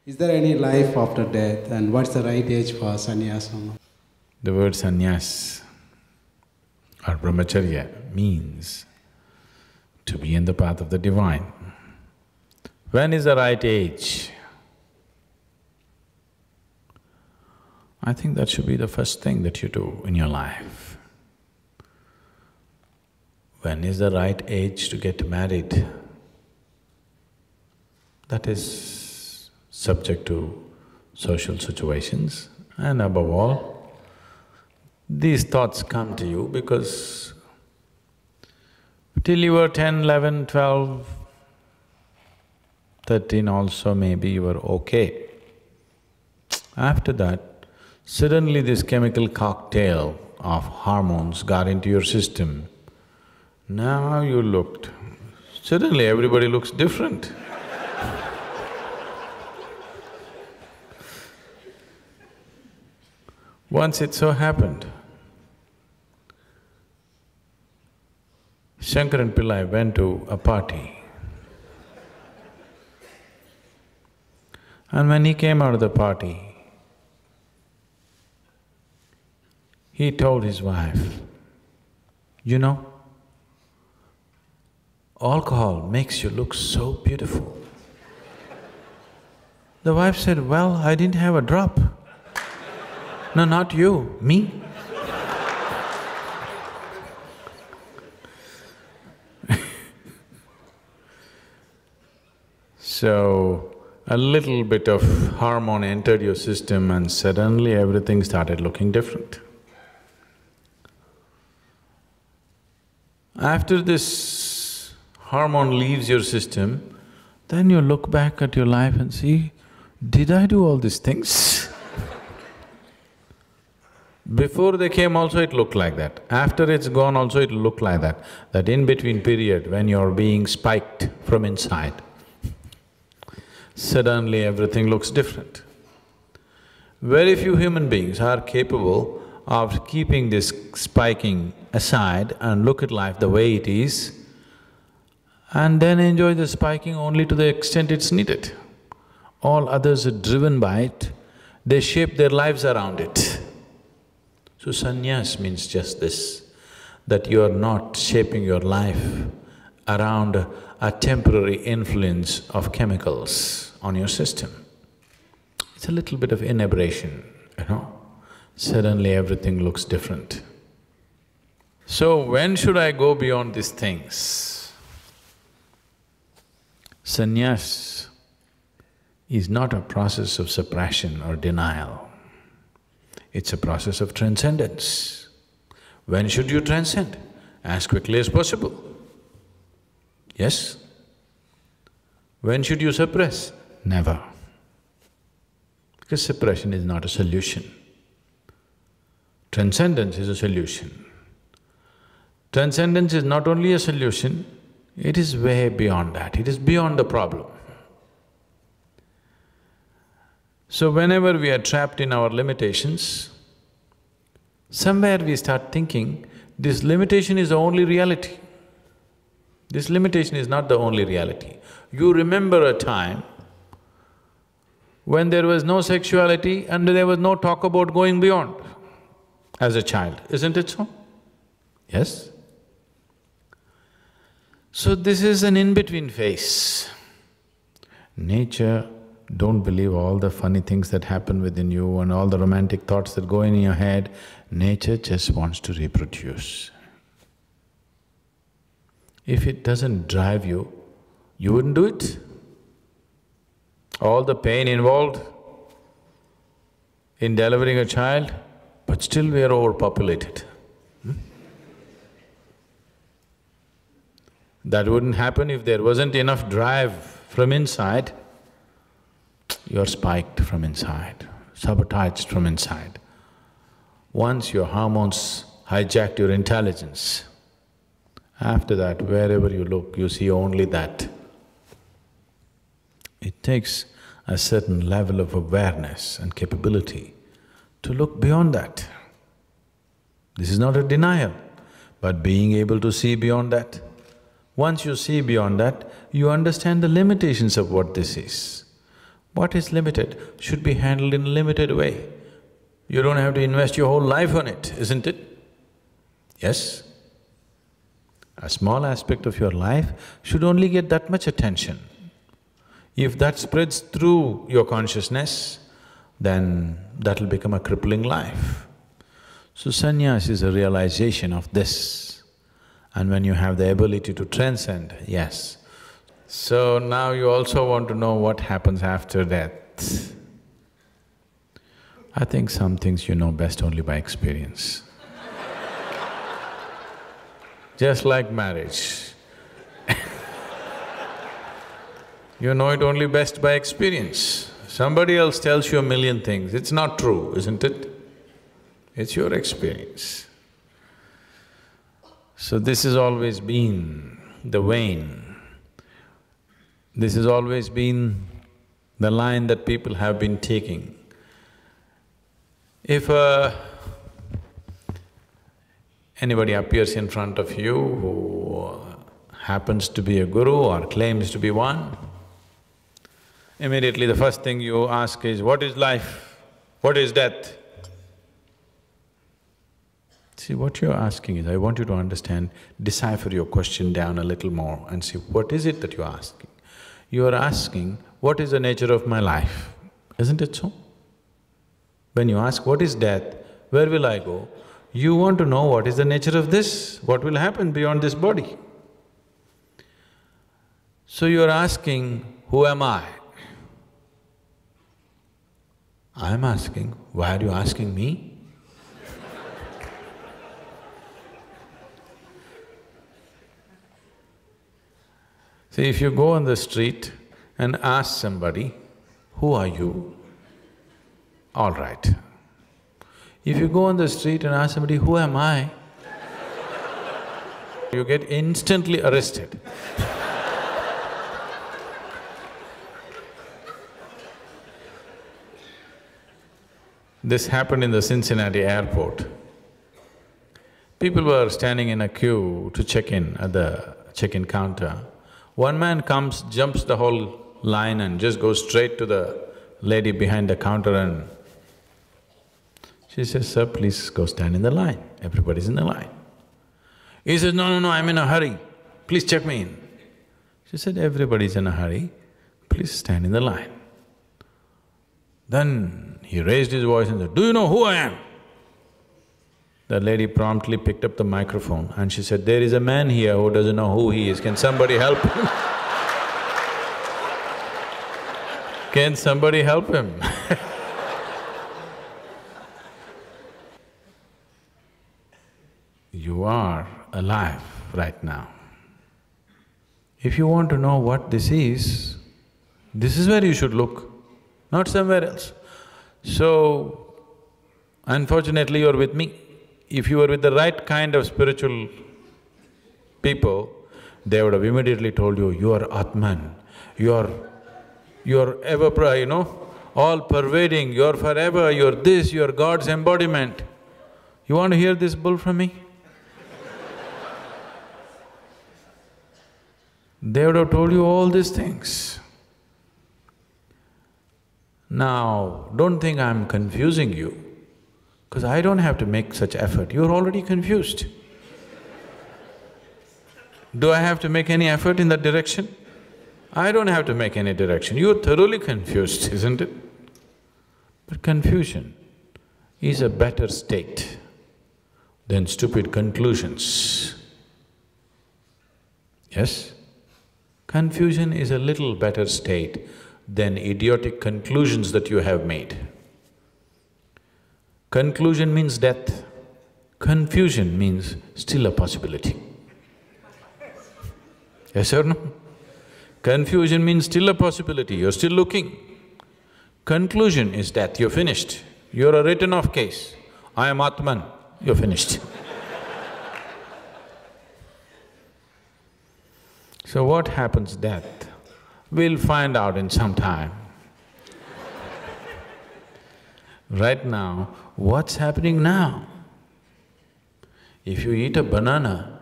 Is there any life after death, and what's the right age for sannyasam? The word sannyas or brahmacharya means to be in the path of the divine. When is the right age? I think that should be the first thing that you do in your life. When is the right age to get married? That is subject to social situations, and above all, these thoughts come to you because till you were 10, 11, 12, 13 also maybe you were okay. After that, suddenly this chemical cocktail of hormones got into your system. Now you looked… suddenly everybody looks different. Once it so happened, Shankaran Pillai went to a party. And when he came out of the party, he told his wife, "You know, alcohol makes you look so beautiful." The wife said, "Well, I didn't have a drop." "No, not you, me." So, a little bit of hormone entered your system and suddenly everything started looking different. After this hormone leaves your system, then you look back at your life and see, did I do all these things? Before they came also it looked like that, after it's gone also it'll look like that. That in-between period when you're being spiked from inside, suddenly everything looks different. Very few human beings are capable of keeping this spiking aside and look at life the way it is and then enjoy the spiking only to the extent it's needed. All others are driven by it, they shape their lives around it. So sannyas means just this, that you are not shaping your life around a temporary influence of chemicals on your system. It's a little bit of inebriation, you know, suddenly everything looks different. So when should I go beyond these things? Sannyas is not a process of suppression or denial. It's a process of transcendence. When should you transcend? As quickly as possible. Yes? When should you suppress? Never. Because suppression is not a solution. Transcendence is a solution. Transcendence is not only a solution, it is way beyond that, it is beyond the problem. So whenever we are trapped in our limitations, somewhere we start thinking, this limitation is the only reality. This limitation is not the only reality. You remember a time when there was no sexuality and there was no talk about going beyond as a child, isn't it so? Yes? So this is an in-between phase. Nature, don't believe all the funny things that happen within you and all the romantic thoughts that go in your head. Nature just wants to reproduce. If it doesn't drive you, you wouldn't do it. All the pain involved in delivering a child, but still we are overpopulated. That wouldn't happen if there wasn't enough drive from inside. You're spiked from inside, sabotaged from inside. Once your hormones hijacked your intelligence, after that, wherever you look, you see only that. It takes a certain level of awareness and capability to look beyond that. This is not a denial, but being able to see beyond that. Once you see beyond that, you understand the limitations of what this is. What is limited should be handled in a limited way. You don't have to invest your whole life on it, isn't it? Yes? A small aspect of your life should only get that much attention. If that spreads through your consciousness, then that'll become a crippling life. So sanyas is a realization of this. And when you have the ability to transcend, yes. So now you also want to know what happens after death. I think some things you know best only by experience. Just like marriage. You know it only best by experience. Somebody else tells you a million things, it's not true, isn't it? It's your experience. So this has always been the vein. This has always been the line that people have been taking. If anybody appears in front of you who happens to be a guru or claims to be one, immediately the first thing you ask is, what is life? What is death? See, what you're asking is, I want you to understand, decipher your question down a little more and see what is it that you're asking. You are asking, what is the nature of my life? Isn't it so? When you ask, what is death? Where will I go? You want to know what is the nature of this, what will happen beyond this body. So you're asking, who am I? I'm asking, why are you asking me? See, if you go on the street and ask somebody, who are you? All right. If you go on the street and ask somebody, who am I? You get instantly arrested. This happened in the Cincinnati airport. People were standing in a queue to check in at the check-in counter. One man comes, jumps the whole line and just goes straight to the lady behind the counter and she says, sir, please go stand in the line, everybody's in the line. He says, no, I'm in a hurry, please check me in. She said, everybody's in a hurry, please stand in the line. Then he raised his voice and said, do you know who I am? The lady promptly picked up the microphone and she said, there is a man here who doesn't know who he is, can somebody help him? Can somebody help him? You are alive right now. If you want to know what this is where you should look, not somewhere else. So, unfortunately you're with me. If you were with the right kind of spiritual people, they would have immediately told you, you are Atman, you're ever, all pervading, you're forever, you're this, you're God's embodiment. You want to hear this bull from me? They would have told you all these things. Now, don't think I'm confusing you, because I don't have to make such effort, you're already confused. Do I have to make any effort in that direction? I don't have to make any direction, you're thoroughly confused, isn't it? But confusion is a better state than stupid conclusions. Yes? Confusion is a little better state than idiotic conclusions that you have made. Conclusion means death, confusion means still a possibility. Yes or no? Confusion means still a possibility, you're still looking. Conclusion is death, you're finished. You're a written-off case. I am Atman, you're finished. So what happens death? We'll find out in some time. Right now, what's happening now? If you eat a banana,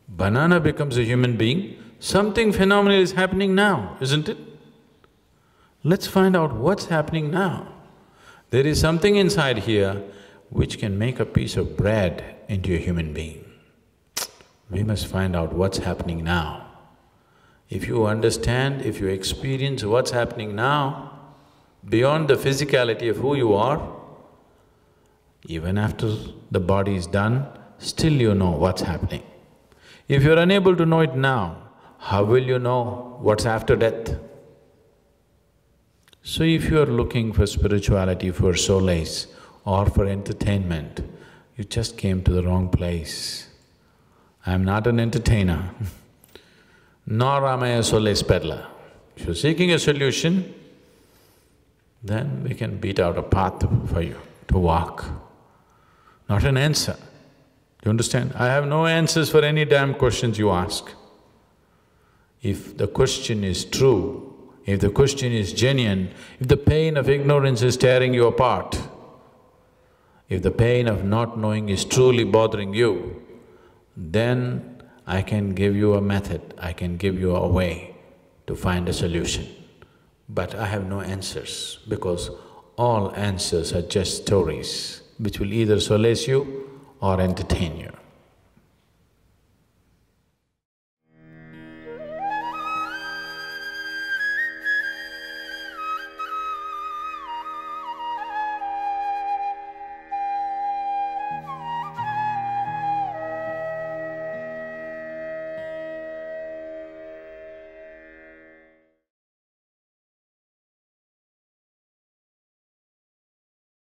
banana becomes a human being, something phenomenal is happening now, isn't it? Let's find out what's happening now. There is something inside here which can make a piece of bread into a human being. We must find out what's happening now. If you understand, if you experience what's happening now, beyond the physicality of who you are, even after the body is done, still you know what's happening. If you're unable to know it now, how will you know what's after death? So if you are looking for spirituality, for solace or for entertainment, you just came to the wrong place. I'm not an entertainer, nor am I a solace peddler. If you're seeking a solution, then we can beat out a path for you to walk, not an answer. You understand? I have no answers for any damn questions you ask. If the question is true, if the question is genuine, if the pain of ignorance is tearing you apart, if the pain of not knowing is truly bothering you, then I can give you a method, I can give you a way to find a solution. But I have no answers, because all answers are just stories which will either solace you or entertain you.